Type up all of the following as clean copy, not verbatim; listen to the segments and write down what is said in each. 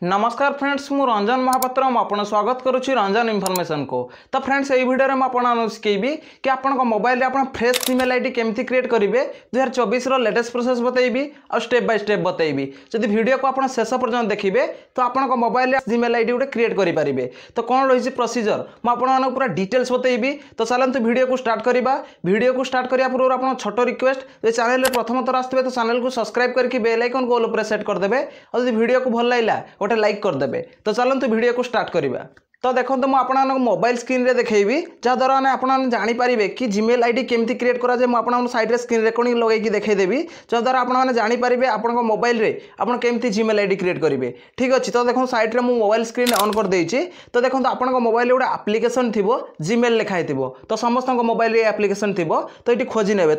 नमस्कार फ्रेंड्स मु रंजन महापात्र आपन स्वागत करुच्ची रंजन इनफॉरमेशन को। तो फ्रेंड्स यही वीडियो में आपको शिखेबी कि आपन मोबाइल रे आपन फ्रेश जीमेल आईडी केमती क्रिएट करेंगे 2024 लेटेस्ट प्रोसेस बतेबी और स्टेप बाय स्टेप बतेबी। जब वीडियो को आप शेष पर्यटन देखिए तो आपन मोबाइल जीमेल आईडी गोटे क्रिएट करेंगे। तो कौन रही प्रोसीजर मुझे पूरा डिटेल्स बतेबी। तो चलते वीडियो को स्टार्ट करवा। वीडियो को स्टार्ट करने पूर्व आप छोट रिक्वेस्ट चैनल प्रथम थर आसते तो चैनल को सब्सक्राइब करके बेल आइकन को ऑल पर सेट करदे और जब वीडियो को भल लगा गोटे लाइक करदे। तो चलते वीडियो को स्टार्ट करवा। तो देखो मुझे आपको मोबाइल स्क्रीन रे देखैबी जहाँद्वारा आप जानीपारे कि जीमेल आईडी केमती क्रिएट कराए। मुझे साइड स्क्रीन रेकर्डिंग लगे देखदेवी जहाँद्वारा आपने जानीपारे आप मोबाइल रे आप केमती जीमेल आईडी क्रिएट करेंगे। ठीक अच्छे। तो देखो साइड रे मोबाइल स्क्रीन ऑन कर देइछि। तो देखो आपन मोबाइल गोटे एप्लिकेशन थी जीमेल लिखाई थी। तो समस्त मोबाइल रे एप्लिकेशन थी। तो ये खोजी ने।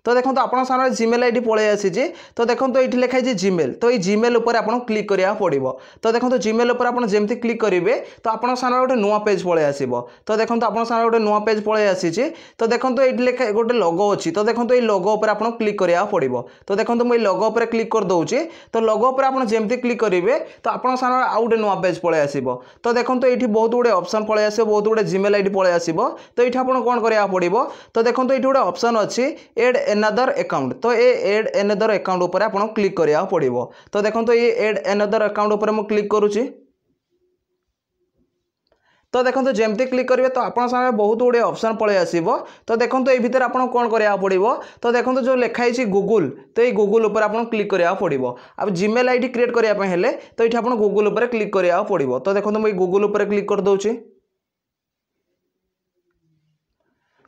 तो देखो आप सामने जीमेल आईडी पलि आसी। तो देखो ये लिखाई जीमेल। तो ये जीमेल उपर आपको क्लिक करा पड़ो। तो देखो जीमेल उपर आप जमी क्लिक करेंगे तो आप सामने गोटे नुआ पेज पलि आसो। तो देखो आप सामने गोटे नुआ पेज पलि आसी। तो देखो ये लिखा गोटे लोगो अच्छी। तो देखो ये लोगो उपर आपको क्लिक करा पड़ो। तो देखो मुझे लोगो उपर क्लिक कर दूसरी। तो लोगो उपर आप जमी क्लिक करेंगे तो आप सामने आउ गोटे नुआ पेज पलि आसो। तो देखो ये बहुत गुड़े ऑप्शन पलि आस। बहुत गुड़े जीमेल आईडी पलि आसो। तो ये आपको कौन करा पड़ो। तो देखो ये गोटे ऑप्शन अच्छी एड एनादर अकाउंट। तो ये एड एनादर अकाउंट उपर आपको क्लिक करा पड़ो। तो देखो ये एड एनादर अकाउंट उपर मु क्लिक करुच्ची। तो देखो जमती क्लिक करेंगे तो आप सामने बहुत गुड़े ऑप्शन पलि आसो। तो देखो ये भितर आपको कौन करा पड़ो। तो देखो जो लिखाई गूगल। तो ये गूगल उपर आपको क्लिक करा पड़ो। अब जीमेल आईडी क्रिएट करने तो ये आप गूगल उपर क्लिक करा पड़ो। तो देखो मुझे गूगल उपर क्लिक कर दूसरी।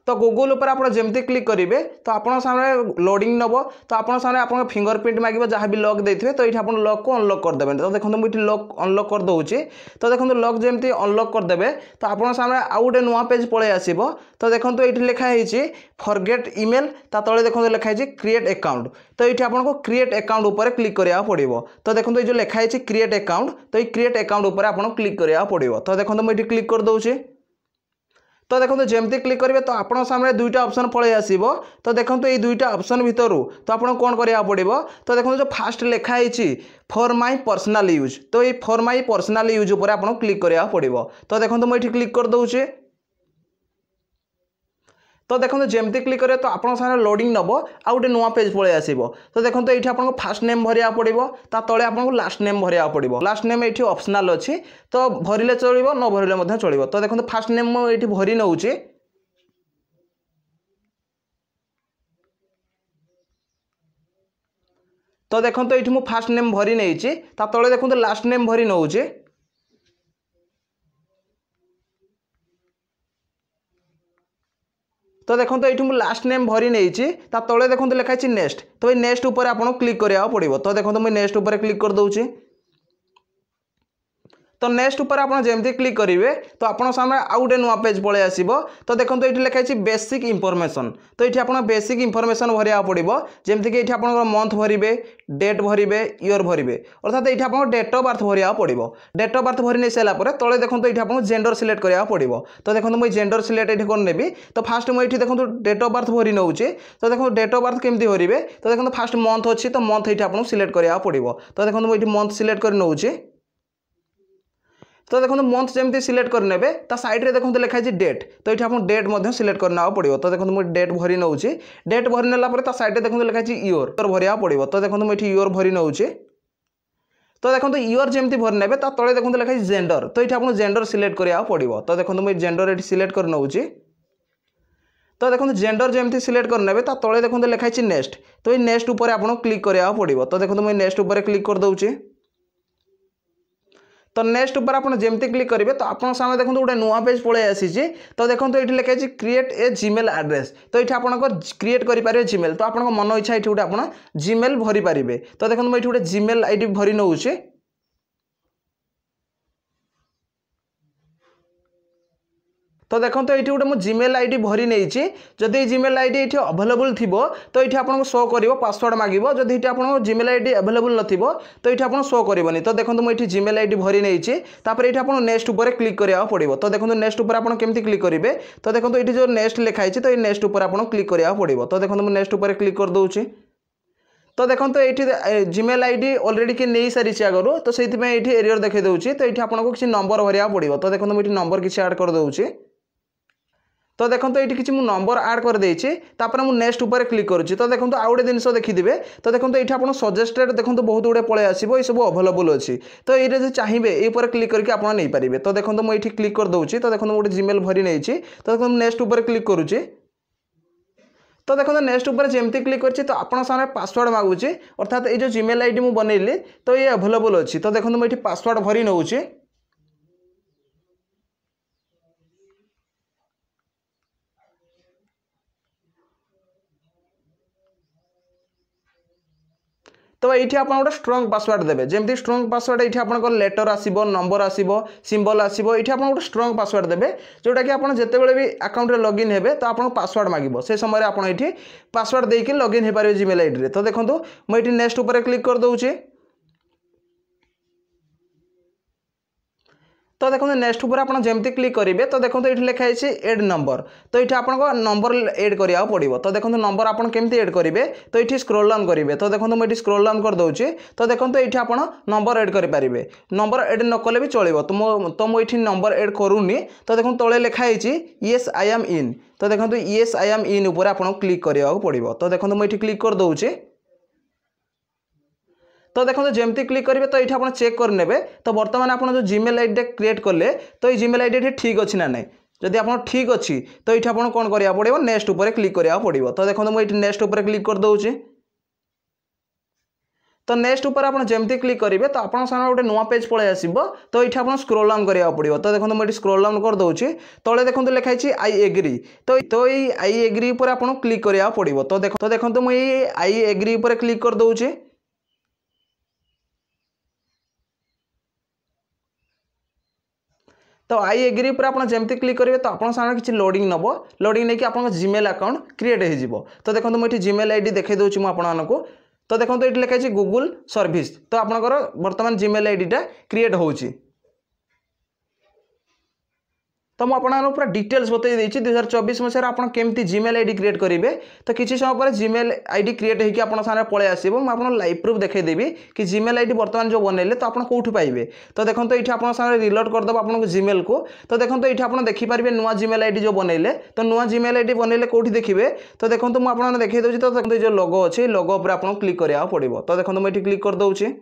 तो गूगल उपर आप जमती क्लिक करेंगे तो आप सामने लोडिंग नब। तो आप सामने आप फिंगरप्रिंट मांगे जहाँ भी लॉक देते तो ये आप लॉक को अनलॉक करदे। तो देखो मुझे लॉक अनलॉक कर दूसरी। तो देखो लॉक जमती अनलॉक करदे तो आप सामने आउ गोटे नुआ पेज पलि आसो। तो देखो ये लिखाई फॉरगेट ईमेल ता तले देखो लिखाई क्रिएट अकाउंट। तो ये आपको क्रिएट अकाउंट उपर क्लिक करा पड़ो। तो देखो ये जो लिखाई क्रिएट अकाउंट। तो ये क्रिएट अकाउंट उपर आपको क्लिक करा पड़ो। तो देखो मुझे क्लिक कर दूसरी। तो देखो जमती क्लिक करेंगे तो आप सामने दुईटा ऑप्शन पलि आसो। तो देखो ये दुईटा ऑप्शन भितर तो आपको कौन करा पड़ो। तो देखो जो फास्ट लिखाई फॉर माय पर्सनल यूज। तो ये फॉर माय पर्सनल यूज उपर आपको क्लिक करा पड़ो। तो देखो मुझे क्लिक कर दूसरी। तो देखो जमती क्लिक करेंगे तो आप सामने लोडिंग नब आउ गोटे नुआ पेज पलि आसो। तो देखो ये आपको फास्ट नेम भरिया पड़ो ता तले आपको लास्ट नेम भरिया पड़ो। लास्ट नेम ये ऑप्शनल अच्छी। तो भरिले चलो न भरिले चलो। तो देखो फास्ट नेम ये भरी नौची। तो देखो ये मुझे फास्ट नेम भरी नहीं ता तले देखो लास्ट नेम भरी नौची। तो देखो ये मुझे लास्ट नेम भरी नहीं ता तले देखो लिखाई नेक्स्ट। तो ये नेक्स्ट उपर आपको क्लिक करा पड़ो। तो देखो मुझे नेक्स्ट उपर क्लिक कर दूसरी। तो नेक्स्ट उपर आप जमती क्लिक करेंगे तो आप सामने आउ गोटे नुआ पेज पलि आसो। तो देखो ये लिखाई बेसिक इनफॉरमेशन। तो ये आप बेसिक इनफॉरमेशन भरिया पड़ो। जमती कि ये आप मंथ भरवे डेट भरवे ईयर भरवे अर्थात ये आप डेट ऑफ बर्थ भरिया पड़ो। डेट ऑफ बर्थ भरी नहीं सारापर तले देखो ये आपको जेंडर सिलेक्ट करा पड़ो। तो देखो मुझे जेंडर सिलेक्ट ये करनेबी। तो फास्ट मुझे देखो डेट ऑफ बर्थ भरी नौचे। तो देखो डेट ऑफ बर्थ केमती भरवे। तो देखो फास्ट मंथ अच्छी। तो मंथ ये आपको सिलेक्ट करा पड़ो। तो देखो मुझे मंथ सिलेक्ट कर नौचे। तो देखो मंथ जमती सिलेक्ट करने ता साइड रे देखो लिखाई डेट। तो ये आपको डेट सिलेक्ट करना पड़ो। तो देखो मुझे डेट भरी नौचे। डेट भरी नाला साइड रे देखो लिखाई ईयर भरिया पड़ो। तो देखो मुझे ईयर भरी नौचे। तो देखो ईयर जमती भरने ता तले देखो लिखाई जेंडर। तो ये आपको जेंडर सिलेक्ट करा पड़ो। तो देखो मुझे जेंडर ये सिलेक्ट कर नौचे। तो देखो जेंडर जमती सिलेक्ट करने ता तले देखो लिखाई नेक्स्ट। तो ये नेक्स्ट उपर आपको क्लिक करा पड़ो। तो देखो मुझे नेक्स्ट उपर क्लिक कर दूसरी। तो नेक्स्ट उपर आप जमती क्लिक करेंगे तो आप सामने देखो गोटे नुआ पेज पलि आसी। तो देखो ये लिखाई क्रिएट ए जीमेल एड्रेस। तो ये आप क्रिएट करेंगे जीमेल। तो आप मन इच्छा ये गोटे आप जीमेल भरी पारे। तो देखो मुझे गोटे जीमेल आईडी भरी नौचे। तो देखो ये गोटे मुझे जीमेल आईडी भरी नहीं। जदि जीमेल आईडी ये अवेलेबल थी तो ये आपको शो कर पासवर्ड मांगे। जदि ये आप जीमेल आईडी अवेलेबल नथिबो तो ये आपको शो करनी। तो देखो मुझे जीमेल आईडी भरी नहीं। तापर ये आपको नेक्स्ट उपर क्लिक करा पड़ो। तो देखो नेक्स्ट उपर आप केमती क्लिक करेंगे। तो देखो ये जो नेक्स्ट लिखाई तो ये नेक्स्ट उपर आपको क्लिक करा पड़ो। तो देखो मुझे नेक्स्ट उपर क्लिक कर दूसरी। तो देखो ये जीमेल आईडी ऑलरेडी किए नहीं सारी आगु तो से एरियर देखे दूसरी तो ये आपको किसी नंबर भरिया पड़ो तो देखो मुझे नंबर किसी ऐड कर दूसरी तो देखो ये किसी मुझे नंबर ऐड कर देछि तापर मु नेक्स्ट ऊपर क्लिक करुच्ची तो देखो आउ गोटे जिन देखिथे तो देखो ये आप सजेस्टेड देखो बहुत गुड़े पलि आसो ये सब अवेलेबल अच्छी तो ये चाहिए ये क्लिक करके आप नहीं पारे तो देखो मुझे क्लिक कर दूसरी तो देखो गोटे जीमेल भरी नहीं तो देखो नेक्स्ट ऊपर क्लिक करुच्ची तो देखो नेक्स्ट ऊपर जमती क्लिक करछि तो आपन सामने पासवर्ड मागुची अर्थात ये जो जीमेल आईडी मु बनैली तो ये अवेलेबल अच्छी तो देखो मुझे पासवर्ड भरी नौची तो ये आप गोटे स्ट्रंग पासवर्ड देवे जमी स्ट्रंग पासवर्ड ये आप लेटर आसो नंबर आसो सिंबल आसो ये आप गोटे स्ट्रंग पासवर्ड देवे जोटा कि आप जितेबाला भी आकाउंट लॉगिन हे तो आपको पासवर्ड मांगो से समय आप ये पासवर्ड देके लॉगिन हो पारे जीमेल आईडी रे तो देखो मुझे नेक्स्ट ऊपर क्लिक कर दूसरी तो देखो नेक्स्ट ऊपर आप जमती क्लिक करेंगे तो देखो ये लिखाई एड नंबर तो ये आपको नंबर एड करा पड़ो तो देखो नंबर आप केमती एड करेंगे तो ये स्क्रॉल डाउन करेंगे तो देखो मुझे स्क्रॉल डाउन कर दूसरी तो देखो ये आप नंबर एड करेंगे नंबर एड न कले भी चलो तो मुझे नंबर एड करूनी तो देखो तले लिखाई येस आई एम इन तो देखो येस आई एम इन उपर आपको क्लिक करा पड़ो तो देखो मुझे क्लिक कर दूसरी तो देखो जमती क्लिक करेंगे तो ये आप चेक करे तो बर्तमान आप जो जीमेल आईडी क्रिएट कले तो ये जीमेल आईडी ठीक अच्छी ना नहीं जदि आप ठीक अच्छी तो ये आपको कौन करा पड़ो नेक्स्ट ऊपर क्लिक करा पड़ो तो देखो मुझे नेक्स्ट ऊपर क्लिक कर दूसरी तो नेक्स्ट ऊपर आप जमती क्लिक करेंगे तो आप सामने गोटे नुआ पेज पलि आसो तो ये आप स्क्रॉल डाउन करा पड़ो तो देखो मुझे स्क्रॉल डाउन कर दूसरी तले देखो लिखाई आई एग्री तो ये आई एग्री पर आपको क्लिक करा पड़ो तो देखो मुझे आई एग्री पर क्लिक कर दूसरी तो आई एग्री पर आप जमती क्लिक करेंगे तो आप सामने किसी लोडिंग नब लोडिंग नहीं कि आप जीमेल अकाउंट क्रिएट हो तो देखो मुझे जीमेल आईडी देखे दूसरी आपको तो देखो ये लिखाई गूगल सर्विस तो आपंकर बर्तमान जीमेल आईडीटा क्रिएट होची तो मुझे पूरा डिटेल्स बतई देछि 2024 मसीह आप केमती जीमेल आईडी क्रिएट करेंगे तो किसी समय पर जीमेल आईडी क्रिएट होकर आप सामने पलि आसो मुझे लाइव प्रूफ देखदेवी कि जीमेल आईडी बर्तमान जो बनइले तो आप कौटू पाइबे तो देखो ये आप सामने रिलोड करदेव आपको जीमेल को तो देखो ये आप देखिपारे नुआ जीमेल आईडी जो बनइले तो नुआ जीमेल आईडी बनइले कौटी देखिए तो देखो मुझे देखी दूसरी तो देखो जो लोगो अच्छे लोगो पर आपको क्लिक करा पड़ो तो देखो मुझे क्लिक कर दूसरी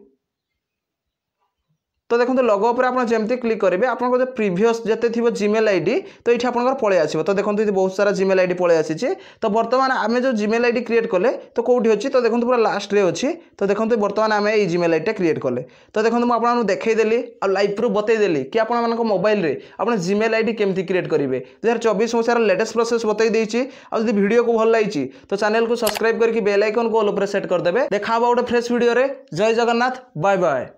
तो देखो लोगो पर आप जमती क्लिक करेंगे आप जो प्रीवियस जिते थी जीमेल आईडी तो ये आपंकर पलि आसो तो देखो ये बहुत सारा जीमेल आईडी पलि आसी तो बर्तमान आम जो जीमेल आईडी क्रिएट कले तो कौटी अच्छी तो देखो पूरा लास्ट रे अच्छी तो देखो बर्तमान आम ये जीमेल आईडी क्रिएट कले तो देखो मुझे आपको देखईदेली और लाइव प्रूफ बतईदेली कि आप मोबाइल रे आप जीमेल आईडी केमती क्रिएट करेंगे 2024 मसीहार लेटेस्ट प्रोसेस बतई देछि और यदि वीडियो को भल लगी तो चैनल को सब्सक्राइब करके बेल आइकन को ऑल पर सेट करदे देखा गोटे फ्रेश वीडियो रे जय जगन्नाथ बाय बाय।